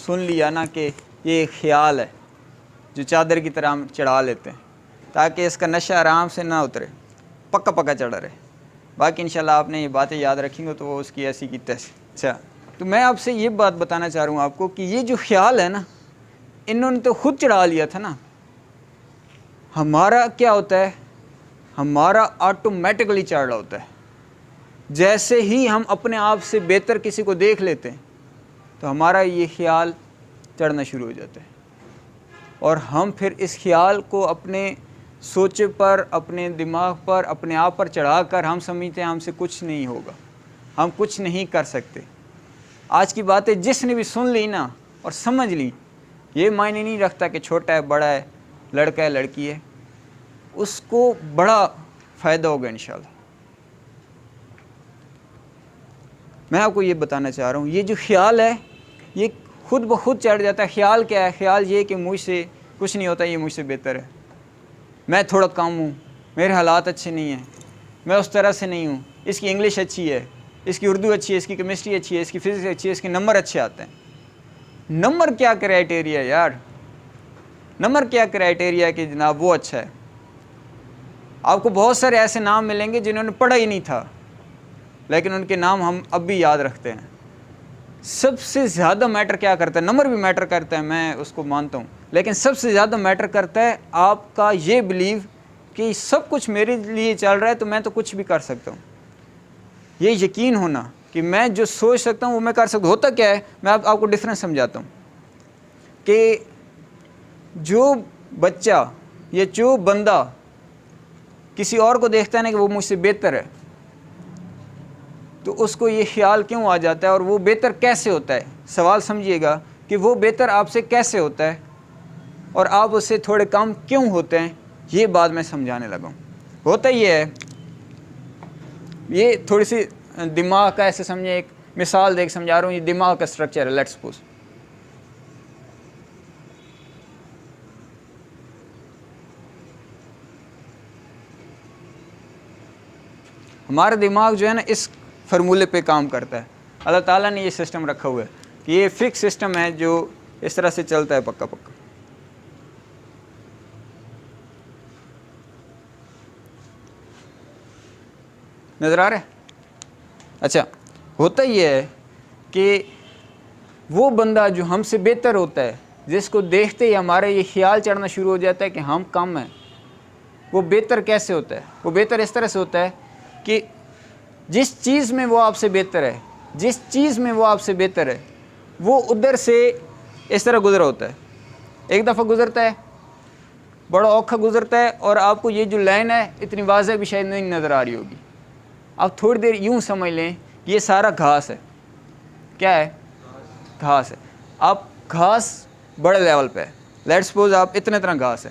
سن لیا نا کہ یہ ایک خیال ہے جو چادر کی طرح ہم چڑھا لیتے ہیں تاکہ اس کا نشہ آرام سے نہ اترے، پکا پکا چڑھا رہے. باقی انشاءاللہ آپ نے یہ باتیں یاد رکھیں گے تو وہ اس کی ایسی کی تیسی. اچھا، تو میں آپ سے یہ بات بتانا چاہ رہا ہوں آپ کو کہ یہ جو خیال ہے نا، انہوں نے تو خود چڑھا لیا تھا نا. ہمارا کیا ہوتا ہے؟ ہمارا آٹومیٹکلی چڑھ رہا ہوتا ہے. جیسے ہی ہم اپنے آپ سے بہتر کسی کو دیکھ لیتے ہیں تو ہمارا یہ خیال چڑھنا شروع ہو جاتا ہے، اور ہم پھر اس خیال کو اپنے سوچے پر، اپنے دماغ پر، اپنے آپ پر چڑھا کر ہم سمجھتے ہیں ہم سے کچھ نہیں ہوگا، ہم کچھ نہیں کر سکتے. آج کی باتیں جس نے بھی سن لی نا اور سمجھ لی، یہ معنی نہیں رکھتا کہ چھوٹا ہے بڑا ہے، لڑکا ہے لڑکی ہے، اس کو بڑا فائدہ ہوگا انشاءاللہ. میں آپ کو یہ بتانا چاہ رہا ہوں، یہ جو خیال ہے یہ خود بخود چڑھ جاتا ہے. خیال کیا ہے؟ خیال یہ کہ مجھ سے کچھ نہیں ہوتا، یہ مجھ سے بہتر ہے، میں تھوڑا کم ہوں، میرے حالات اچھے نہیں ہیں، میں اس طرح سے نہیں ہوں، اس کی انگلش اچھی ہے، اس کی اردو اچھی ہے، اس کی کیمسٹری اچھی ہے، اس کی فزکس اچھی ہے، اس کے نمبر اچھے آتے ہیں. نمبر کیا کرائٹیریا ہے یار؟ نمبر کیا کرائٹیریا ہے کہ جناب وہ اچھا ہے؟ آپ کو بہت سارے ایسے نام ملیں گے جنہوں نے پڑھا ہی نہیں تھا لیکن ان کے نام ہم اب بھی یاد رکھتے ہیں. سب سے زیادہ میٹر کیا کرتا ہے؟ نمبر بھی میٹر کرتا ہے، میں اس کو مانتا ہوں، لیکن سب سے زیادہ میٹر کرتا ہے آپ کا یہ بلیو کہ سب کچھ میرے لیے چل رہا ہے تو میں تو کچھ بھی کر سکتا ہوں. یہ یقین ہونا کہ میں جو سوچ سکتا ہوں وہ میں کر سکتا ہوں. ہوتا کیا ہے؟ میں آپ کو ڈفرینس سمجھاتا ہوں کہ جو بچہ یا جو بندہ کسی اور کو دیکھتا ہے نا کہ وہ مجھ سے بہتر ہے، تو اس کو یہ خیال کیوں آ جاتا ہے اور وہ بہتر کیسے ہوتا ہے؟ سوال سمجھیے گا کہ وہ بہتر آپ سے کیسے ہوتا ہے اور آپ اس سے تھوڑے کم کیوں ہوتے ہیں. یہ بات میں سمجھانے لگا ہوں. ہوتا یہ ہے، یہ تھوڑی سی دماغ کا ایسے سمجھیں، ایک مثال دیکھ سمجھا رہا ہوں. یہ دماغ کا اسٹرکچر ہے. لیٹس سپوز ہمارا دماغ جو ہے نا اس فرمولے پہ کام کرتا ہے. اللہ تعالیٰ نے یہ سسٹم رکھا ہوا ہے کہ یہ فکس سسٹم ہے جو اس طرح سے چلتا ہے پکا پکا. نظر آ رہا ہے؟ اچھا، ہوتا یہ ہے کہ وہ بندہ جو ہم سے بہتر ہوتا ہے، جس کو دیکھتے ہی ہمارا یہ خیال چڑھنا شروع ہو جاتا ہے کہ ہم کم ہیں، وہ بہتر کیسے ہوتا ہے؟ وہ بہتر اس طرح سے ہوتا ہے کہ جس چیز میں وہ آپ سے بہتر ہے، جس چیز میں وہ آپ سے بہتر ہے، وہ ادھر سے اس طرح گزرا ہوتا ہے. ایک دفعہ گزرتا ہے، بڑا اوکھا گزرتا ہے، اور آپ کو یہ جو لائن ہے اتنی واضح بھی شاید نہیں نظر آ رہی ہوگی. آپ تھوڑی دیر یوں سمجھ لیں یہ سارا گھاس ہے. کیا ہے؟ گھاس ہے. آپ گھاس بڑے لیول پہ ہے. لیٹ سپوز آپ اتنے طرح گھاس ہے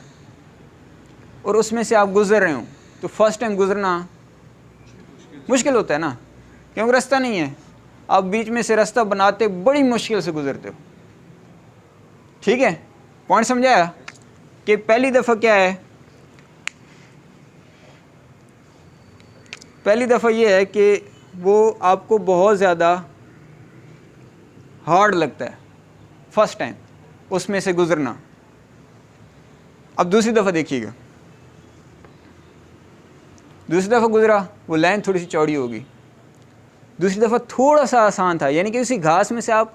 اور اس میں سے آپ گزر رہے ہوں تو فرسٹ ٹائم گزرنا مشکل ہوتا ہے نا، کیونکہ راستہ نہیں ہے. آپ بیچ میں سے راستہ بناتے بڑی مشکل سے گزرتے ہو. ٹھیک ہے؟ پوائنٹ سمجھایا کہ پہلی دفعہ کیا ہے؟ پہلی دفعہ یہ ہے کہ وہ آپ کو بہت زیادہ ہارڈ لگتا ہے فرسٹ ٹائم اس میں سے گزرنا. اب دوسری دفعہ دیکھیے گا، دوسری دفعہ گزرا وہ لائن تھوڑی سی چوڑی ہوگی. دوسری دفعہ تھوڑا سا آسان تھا، یعنی کہ اسی گھاس میں سے آپ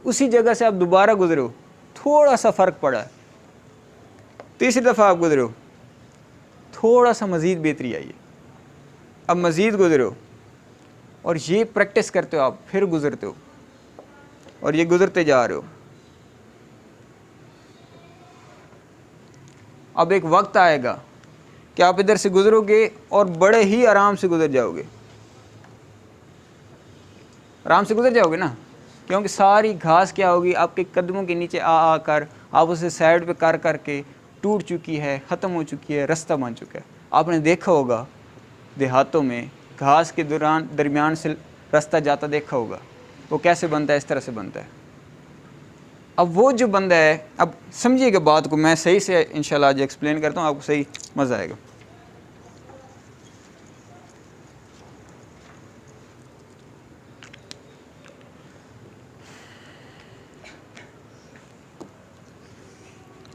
اسی جگہ سے آپ دوبارہ گزرے ہو، تھوڑا سا فرق پڑا ہے. تیسری دفعہ آپ گزرے ہو، تھوڑا سا مزید بہتری آئی ہے، اب مزید گزرے ہو، اور یہ پریکٹس کرتے ہو، آپ پھر گزرتے ہو اور یہ گزرتے جا رہے ہو. اب ایک وقت آئے گا کہ آپ ادھر سے گزرو گے اور بڑے ہی آرام سے گزر جاؤ گے. آرام سے گزر جاؤ گے نا، کیونکہ ساری گھاس کیا ہوگی آپ کے قدموں کے نیچے آ کر آپ اسے سائڈ پہ کر کے ٹوٹ چکی ہے، ختم ہو چکی ہے، راستہ بن چکا ہے. آپ نے دیکھا ہوگا دیہاتوں میں گھاس کے درمیان سے راستہ جاتا دیکھا ہوگا. وہ کیسے بنتا ہے؟ اس طرح سے بنتا ہے. اب وہ جو بندہ ہے، اب سمجھیے گا بات کو، میں صحیح سے انشاءاللہ آج ایکسپلین کرتا ہوں، آپ کو صحیح مزہ آئے گا.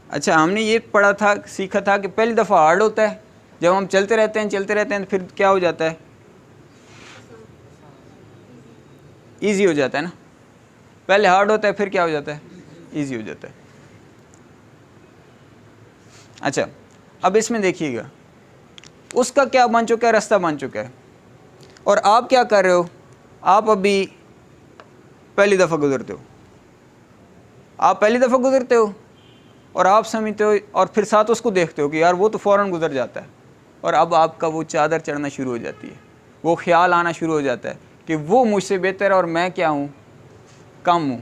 اچھا ہم نے یہ پڑھا تھا سیکھا تھا کہ پہلی دفعہ ہارڈ ہوتا ہے، جب ہم چلتے رہتے ہیں پھر کیا ہو جاتا ہے؟ ایزی ہو جاتا ہے نا. پہلے ہارڈ ہوتا ہے پھر کیا ہو جاتا ہے؟ ایزی ہو جاتا ہے. اچھا اب اس میں دیکھیے گا اس کا کیا بن چکا ہے، راستہ بن چکا ہے، اور آپ کیا کر رہے ہو؟ آپ ابھی پہلی دفعہ گزرتے ہو، آپ پہلی دفعہ گزرتے ہو اور آپ سمجھتے ہو اور پھر ساتھ اس کو دیکھتے ہو کہ یار وہ تو فوراً گزر جاتا ہے، اور اب آپ کا وہ چادر چڑھنا شروع ہو جاتی ہے، وہ خیال آنا شروع ہو جاتا ہے کہ وہ مجھ سے بہتر ہے اور میں کیا ہوں؟ کم ہوں.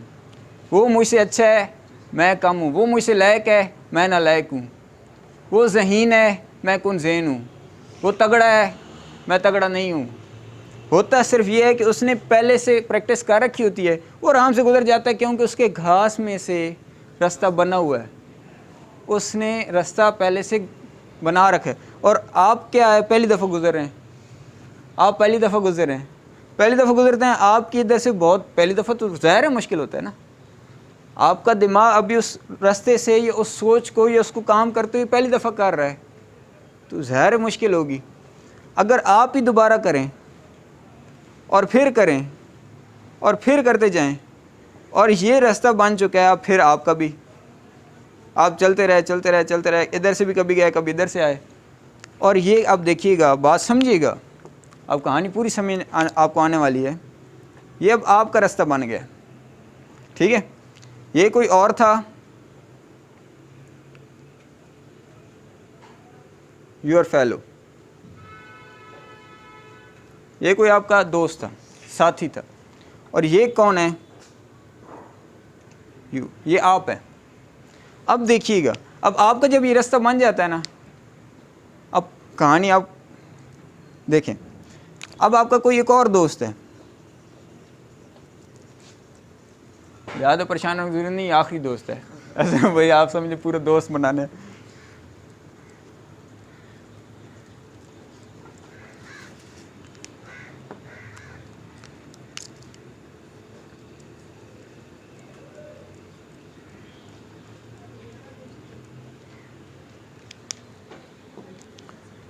وہ مجھ سے اچھا ہے، میں کم ہوں. وہ مجھ سے لائق ہے، میں نالائق ہوں. وہ ذہین ہے، میں کن ذہین ہوں. وہ تگڑا ہے، میں تگڑا نہیں ہوں. ہوتا صرف یہ ہے کہ اس نے پہلے سے پریکٹس کر رکھی ہوتی ہے، وہ آرام سے گزر جاتا ہے کیونکہ اس کے گھاس میں سے راستہ بنا ہوا ہے، اس نے راستہ پہلے سے بنا رکھا ہے. اور آپ کیا ہے؟ پہلی دفعہ گزر رہے ہیں. آپ پہلی دفعہ گزر رہے ہیں، پہلی دفعہ گزرتے ہیں آپ کی ادھر سے بہت پہلی دفعہ تو ظاہر ہے مشکل ہوتا ہے نا. آپ کا دماغ ابھی اس راستے سے یا اس سوچ کو یا اس کو کام کرتے ہوئے پہلی دفعہ کر رہا ہے تو ظاہر ہے مشکل ہوگی. اگر آپ ہی دوبارہ کریں اور پھر کریں اور پھر کرتے جائیں اور یہ راستہ بن چکا ہے، اب پھر آپ کا بھی آپ چلتے رہے ادھر سے بھی کبھی گئے کبھی ادھر سے آئے. اور یہ اب دیکھیے گا، بات سمجھیے گا، اب کہانی پوری سمجھ آپ کو آنے والی ہے. یہ اب آپ کا راستہ بن گیا، ٹھیک ہے. یہ کوئی اور تھا، یور فیلو، یہ کوئی آپ کا دوست تھا، ساتھی تھا، اور یہ کون ہے؟ یو، یہ آپ ہے. اب دیکھیے گا، اب آپ کا جب یہ راستہ بن جاتا ہے نا، اب کہانی آپ دیکھیں، اب آپ کا کوئی ایک اور دوست ہے، زیادہ پریشان ہونے کی ضرورت نہیں، آخری دوست ہے ایسے بھائی آپ سمجھے پورے دوست بنانے.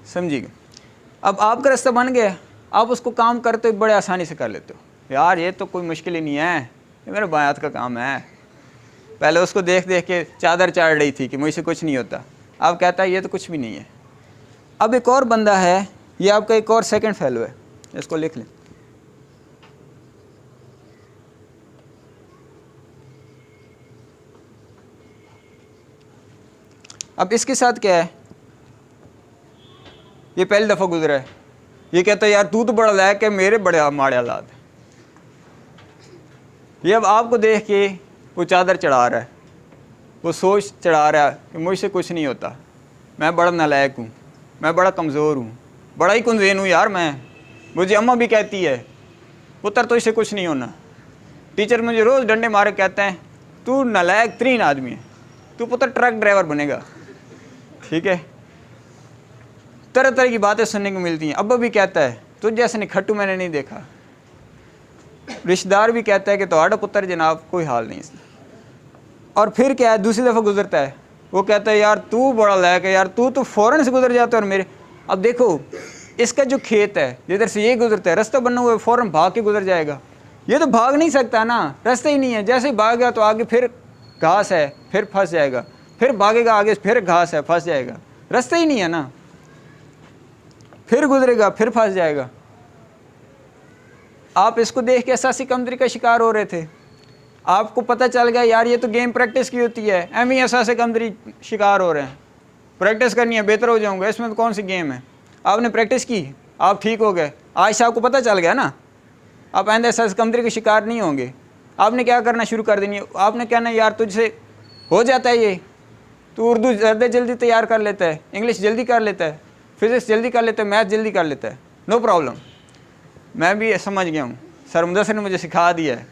سمجھیے گا، اب آپ کا راستہ بن گیا، آپ اس کو کام کرتے بڑے آسانی سے کر لیتے ہو. یار یہ تو کوئی مشکل ہی نہیں ہے، یہ میرے بائیں ہاتھ کا کام ہے. پہلے اس کو دیکھ دیکھ کے چادر چاڑ رہی تھی کہ مجھ سے کچھ نہیں ہوتا، اب کہتا ہے یہ تو کچھ بھی نہیں ہے. اب ایک اور بندہ ہے، یہ آپ کا ایک اور سیکنڈ فیلو ہے، اس کو لکھ لیں. اب اس کے ساتھ کیا ہے؟ یہ پہلی دفعہ گزرا ہے، یہ کہتا ہے یار تو بڑا لائق ہے، میرے بڑے ماڑے حالات ہیں. یہ اب آپ کو دیکھ کے وہ چادر چڑھا رہا ہے، وہ سوچ چڑھا رہا ہے کہ مجھ سے کچھ نہیں ہوتا، میں بڑا نالائق ہوں، میں بڑا کمزور ہوں، بڑا ہی کنذین ہوں یار میں. مجھے اماں بھی کہتی ہے پتر تو اس سے کچھ نہیں ہونا. ٹیچر مجھے روز ڈنڈے مارے کہتے ہیں تو نالائق ترین آدمی ہے، تو پتر ٹرک ڈرائیور بنے گا. ٹھیک ہے، طرح طرح کی باتیں سننے کو ملتی ہیں. ابا بھی کہتا ہے تجھ جیسے نکھٹو میں نے نہیں دیکھا. رشتہ دار بھی کہتا ہے کہ تہاڈا پتر جناب کوئی حال نہیں. اور پھر کیا ہے؟ دوسری دفعہ گزرتا ہے، وہ کہتا ہے یار تو بڑا لائق ہے، یار تو فوراً سے گزر جاتا ہے. اور میرے اب دیکھو اس کا جو کھیت ہے جدھر سے یہ گزرتا ہے، راستہ بنا ہوا ہے، فوراً بھاگ کے گزر جائے گا. یہ تو بھاگ نہیں سکتا نا، راستہ ہی نہیں ہے. جیسے ہی بھاگ گیا تو آگے پھر گھاس ہے، پھر پھنس جائے گا، پھر بھاگے گا آگے پھر گھاس ہے، پھنس جائے گا. راستہ ہی نہیں ہے نا، پھر گزرے گا پھر پھنس جائے گا. آپ اس کو دیکھ کے احساسی کمتری کا شکار ہو رہے تھے. آپ کو پتہ چل گیا یار یہ تو گیم پریکٹس کی ہوتی ہے، ایم ہی احساسی کمتری شکار ہو رہے ہیں. پریکٹس کرنی ہے، بہتر ہو جاؤں گا، اس میں تو کون سی گیم ہے. آپ نے پریکٹس کی، آپ ٹھیک ہو گئے، آج سے آپ کو پتہ چل گیا نا، آپ آئندہ احساسی کمتری کے شکار نہیں ہوں گے. آپ نے کیا کرنا شروع کر دینی ہے، آپ نے کہنا یار تجھ سے ہو جاتا ہے یہ، تو اردو زیادہ جلدی تیار کر لیتا ہے، انگلش جلدی کر لیتا ہے، فزکس جلدی کر لیتا ہے، میتھ جلدی کر لیتا ہے، نو پرابلم. میں بھی سمجھ گیا ہوں، سر مدثر نے مجھے سکھا دیا ہے،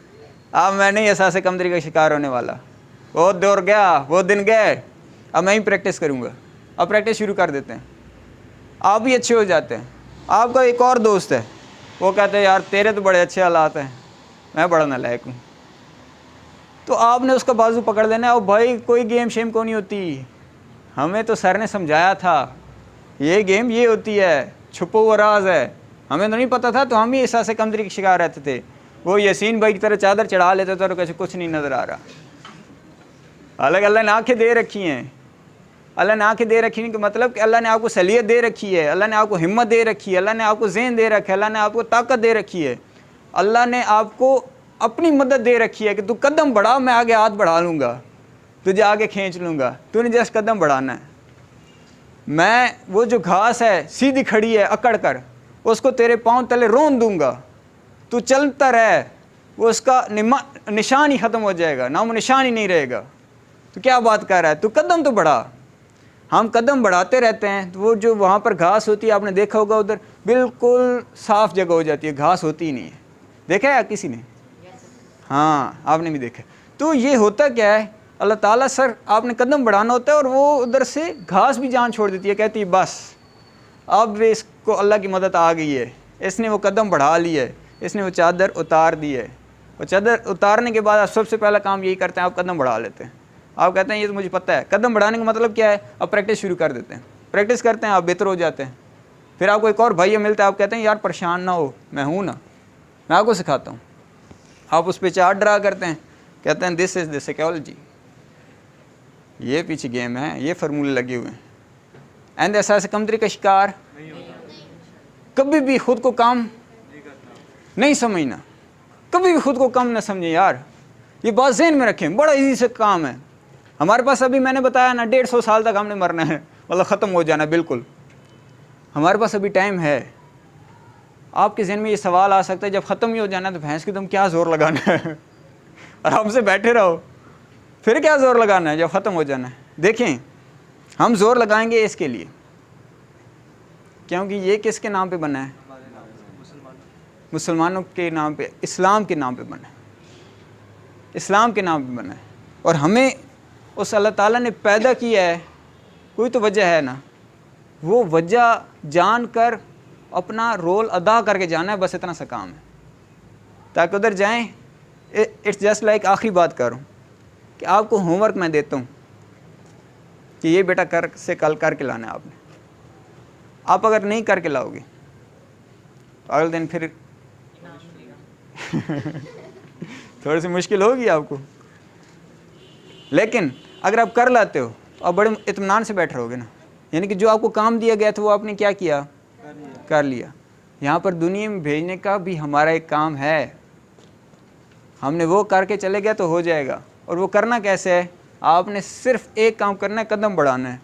اب میں نہیں احساس کمتری کا شکار ہونے والا. وہ دور گیا، وہ دن گئے، اب میں ہی پریکٹس کروں گا. اب پریکٹس شروع کر دیتے ہیں، آپ بھی اچھے ہو جاتے ہیں. آپ کا ایک اور دوست ہے، وہ کہتے ہیں یار تیرے تو بڑے اچھے حالات ہیں، میں بڑا نالائق ہوں. تو آپ نے اس کا بازو پکڑ لینا ہے. اور بھائی کوئی گیم شیم کو نہیں ہوتی، ہمیں تو سر نے سمجھایا تھا یہ گیم یہ ہوتی ہے، چھپو ہوا راز ہے، ہمیں تو نہیں پتہ تھا، تو ہم ہی احساس کمتری کے شکار رہتے تھے. وہ یاسین بھائی کی طرح چادر چڑھا لیتے تھے اور کچھ نہیں نظر آ رہا. حالانکہ اللہ نے آنکھیں دے رکھی ہیں. اللہ نے آنکھیں دے رکھی ہیں کہ مطلب کہ اللہ نے آپ کو صلاحیت دے رکھی ہے، اللہ نے آپ کو ہمت دے رکھی ہے، اللہ نے آپ کو ذہن دے رکھا ہے، اللہ نے آپ کو طاقت دے رکھی ہے، اللہ نے آپ کو اپنی مدد دے رکھی ہے کہ تو قدم بڑھا، میں آگے ہاتھ بڑھا لوں گا، تجھے آگے کھینچ لوں گا، تو نے جس قدم بڑھانا ہے. میں وہ جو گھاس ہے سیدھی کھڑی ہے اکڑ کر، اس کو تیرے پاؤں تلے رون دوں گا، تو چلتا رہ، وہ اس کا نشان ہی ختم ہو جائے گا، نام و نشان ہی نہیں رہے گا. تو کیا بات کر رہا ہے، تو قدم تو بڑھا. ہم قدم بڑھاتے رہتے ہیں، تو وہ جو وہاں پر گھاس ہوتی ہے، آپ نے دیکھا ہوگا ادھر بالکل صاف جگہ ہو جاتی ہے، گھاس ہوتی ہی نہیں ہے. دیکھا ہے کسی نے؟ ہاں آپ نے بھی دیکھا. تو یہ ہوتا کیا ہے، اللہ تعالیٰ سر آپ نے قدم بڑھانا ہوتا ہے اور وہ ادھر سے گھاس بھی جان چھوڑ دیتی ہے، کہتی ہے بس اب اس کو اللہ کی مدد آ گئی ہے، اس نے وہ قدم بڑھا لی ہے، اس نے وہ چادر اتار دی ہے. وہ چادر اتارنے کے بعد آپ سب سے پہلا کام یہی کرتے ہیں، آپ قدم بڑھا لیتے ہیں. آپ کہتے ہیں یہ تو مجھے پتہ ہے. قدم بڑھانے کا مطلب کیا ہے، آپ پریکٹس شروع کر دیتے ہیں، پریکٹس کرتے ہیں، آپ بہتر ہو جاتے ہیں. پھر آپ کو ایک اور بھائی ملتا ہے، آپ کہتے ہیں یار پریشان نہ ہو، میں ہوں نا، میں آپ کو سکھاتا ہوں. آپ اس پہ چارٹ ڈرا کرتے ہیں، کہتے ہیں دس از دا سائیکالوجی، یہ پیچھے گیم ہے، یہ فارمولے لگے ہوئے ہیں. اینڈ احساس کمتری کا شکار کبھی بھی خود کو کم نہیں سمجھنا، کبھی بھی خود کو کم نہ سمجھیں یار. یہ بات ذہن میں رکھیں، بڑا ایزی سے کام ہے. ہمارے پاس ابھی میں نے بتایا نا 150 سال تک ہم نے مرنا ہے، مطلب ختم ہو جانا ہے بالکل. ہمارے پاس ابھی ٹائم ہے. آپ کے ذہن میں یہ سوال آ سکتا ہے جب ختم ہی ہو جانا ہے تو بھینس کی تم کیا زور لگانا ہے، آرام سے بیٹھے رہو، پھر کیا زور لگانا ہے جب ختم ہو جانا ہے. دیکھیں ہم زور لگائیں گے اس کے لیے کیونکہ یہ کس کے نام پہ بنا ہے، مسلمانوں کے نام پہ، اسلام کے نام پہ بنا ہے، اسلام کے نام پہ بنا ہے. اور ہمیں اس اللہ تعالیٰ نے پیدا کیا ہے، کوئی تو وجہ ہے نا، وہ وجہ جان کر اپنا رول ادا کر کے جانا ہے، بس اتنا سا کام ہے. تاکہ ادھر جائیں. اٹس جسٹ لائک آخری بات کروں کہ آپ کو ہوم ورک میں دیتا ہوں کہ یہ بیٹا کل کر کے لانا ہے آپ نے. آپ اگر نہیں کر کے لاؤ گے تو اگلے دن پھر تھوڑی سی مشکل ہوگی آپ کو. لیکن اگر آپ کر لاتے ہو تو آپ بڑے اطمینان سے بیٹھ رہو گے نا، یعنی کہ جو آپ کو کام دیا گیا تھا وہ آپ نے کیا کیا، کر لیا. یہاں پر دنیا میں بھیجنے کا بھی ہمارا ایک کام ہے، ہم نے وہ کر کے چلے گیا تو ہو جائے گا. اور وہ کرنا کیسے ہے، آپ نے صرف ایک کام کرنا ہے، قدم بڑھانا ہے.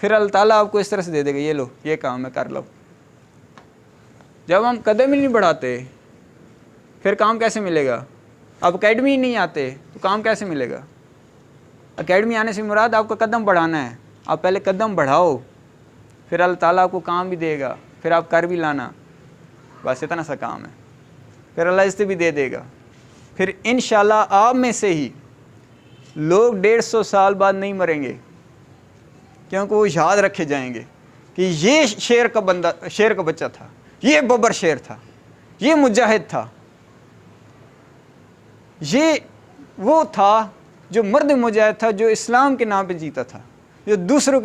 پھر اللہ تعالیٰ آپ کو اس طرح سے دے دے گا، یہ لو یہ کام ہے کر لو. جب ہم قدم ہی نہیں بڑھاتے پھر کام کیسے ملے گا. آپ اکیڈمی ہی نہیں آتے تو کام کیسے ملے گا. اکیڈمی آنے سے مراد آپ کا قدم بڑھانا ہے. آپ پہلے قدم بڑھاؤ، پھر اللہ تعالیٰ آپ کو کام بھی دے گا، پھر آپ کر بھی لانا، بس اتنا سا کام ہے. پھر اللہ اس سے بھی دے دے گا. پھر انشاءاللہ آپ میں سے ہی لوگ 150 سال بعد نہیں مریں گے، کیونکہ وہ یاد رکھے جائیں گے کہ یہ شیر کا بچہ تھا، یہ ببر شیر تھا، یہ مجاہد تھا، یہ وہ تھا جو مرد مجاہد تھا، جو اسلام کے نام پہ جیتا تھا، جو دوسرے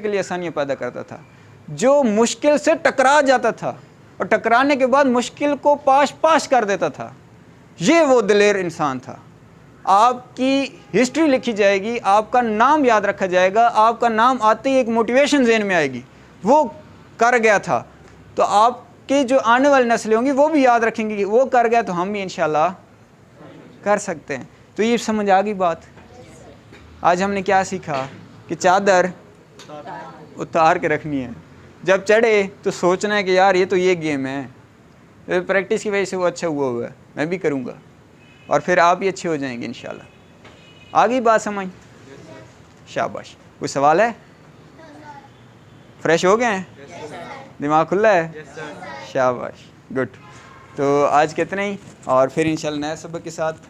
کے لیے آسانیاں پیدا کرتا تھا، جو مشکل سے ٹکرا جاتا تھا اور ٹکرانے کے بعد مشکل کو پاش کر دیتا تھا. یہ وہ دلیر انسان تھا. آپ کی ہسٹری لکھی جائے گی، آپ کا نام یاد رکھا جائے گا، آپ کا نام آتے ہی ایک موٹیویشن ذہن میں آئے گی، وہ کر گیا تھا. تو آپ کی جو آنے والی نسلیں ہوں گی وہ بھی یاد رکھیں گی کہ وہ کر گیا تو ہم بھی انشاءاللہ کر سکتے ہیں. تو یہ سمجھ آ گئی بات. آج ہم نے کیا سیکھا کہ چادر اتار کے رکھنی ہے، جب چڑھے تو سوچنا ہے کہ یار یہ تو یہ گیم ہے، پریکٹس کی وجہ سے وہ اچھا ہوا ہے، میں بھی کروں گا، اور پھر آپ ہی اچھے ہو جائیں گے انشاءاللہ. آگئی بات سمجھ؟ شاباش. کوئی سوال ہے؟ فریش ہو گئے ہیں؟ دماغ کھلا ہے؟ شاباش، گڈ. تو آج کتنے ہی، اور پھر انشاءاللہ نئے سبق کے ساتھ